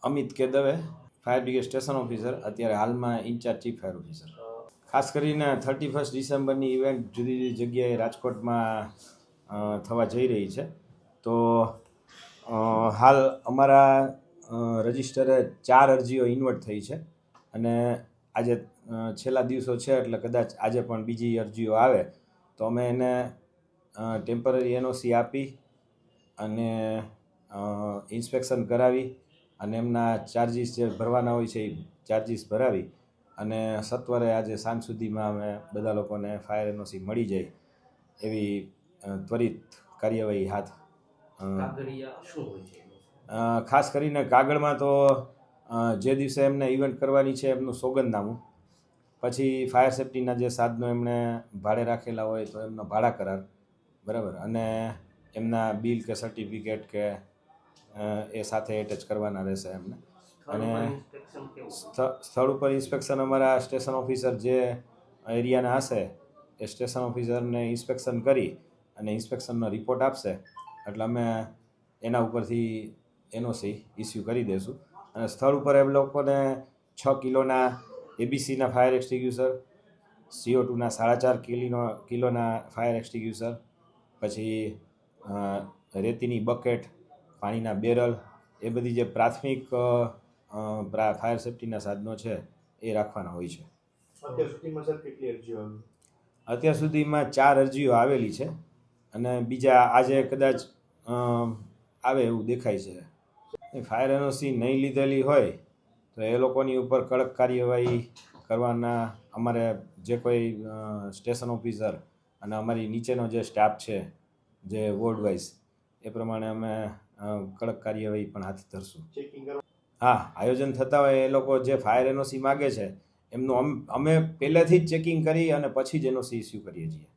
અમિત કે Dave, fire brigade station officer, અત્યારે હાલમાં ઇન્ચાર્જ ચીફ ફાયર ઓફિસર. ખાસ કરીને 31 ડિસેમ્બરની ઇવેન્ટ જુદી જુદી જગ્યાએ રાજકોટમાં થવા જઈ રહી છે. તો હાલ અમારા રજિસ્ટરે 4 અરજીઓ ઇન્વર્ટ થઈ છે અને આજે છેલ્લા દિવસો છે એટલે કદાચ આજે પણ બીજી અરજીઓ આવે તો અમે એને ટેમ્પરરી એનઓસી આપી અને ઇન્સ્પેક્શન કરાવી અને એમના ચાર્જિસ જે ભરવાના હોય છે એ ચાર્જિસ ભરાવી અને સત્વરે આજે સાંજ સુધીમાં અમે બધા લોકોને ફાયર એનઓસી મળી જાય એવી ત્વરિત કાર્યવાહી હાથ. ખાસ કરીને કાગળમાં તો જે દિવસે એમને ઇવેન્ટ કરવાની છે એમનું સોગંદનામું, પછી ફાયર સેફ્ટીના જે સાધનો એમણે ભાડે રાખેલા હોય તો એમનો ભાડા કરાર, બરાબર, અને એમના બિલ કે સર્ટિફિકેટ કે એ સાથે એટેચ કરવાના રહેશે એમને. અને સ્થળ ઉપર ઇન્સ્પેક્શન અમારા સ્ટેશન ઓફિસર જે એરિયાના હશે એ સ્ટેશન ઓફિસરને ઇન્સ્પેક્શન કરી અને ઇન્સ્પેક્શનનો રિપોર્ટ આપશે એટલે અમે એના ઉપરથી એનઓસી ઇસ્યુ કરી દઈશું. અને સ્થળ ઉપર એમ લોકોને 6 કિલોના એબીસીના ફાયર એક્સટિંગ્યુશર, CO2ના 4.5 કિલોના ફાયર એક્સટિંગ્યુશર, પછી રેતીની બકેટ, પાણીના બેરલ, એ બધી જે પ્રાથમિક ફાયર સેફ્ટીના સાધનો છે એ રાખવાના હોય છે. અત્યાર સુધીમાં સર કેટલી અરજીઓ આવી? અત્યાર સુધીમાં 4 અરજીઓ આવેલી છે અને બીજા આજે કદાચ આવે એવું દેખાય છે. ફાયર એનઓસી નહીં લીધેલી હોય તો એ લોકોની ઉપર કડક કાર્યવાહી કરવાના અમારે જે કોઈ સ્ટેશન ઓફિસર અને અમારી નીચેનો જે સ્ટાફ છે જે વોર્ડ વાઇઝ એ પ્રમાણે અમે કડક કાર્યવાહી પણ હાથ ધરશું. હા, આયોજન થતા હોય એ લોકો જે ફાયર એનઓસી માગે છે એમનું અમે પહેલેથી જ ચેકિંગ કરી અને પછી જ એનઓસી ઇસ્યુ કરીએ છીએ.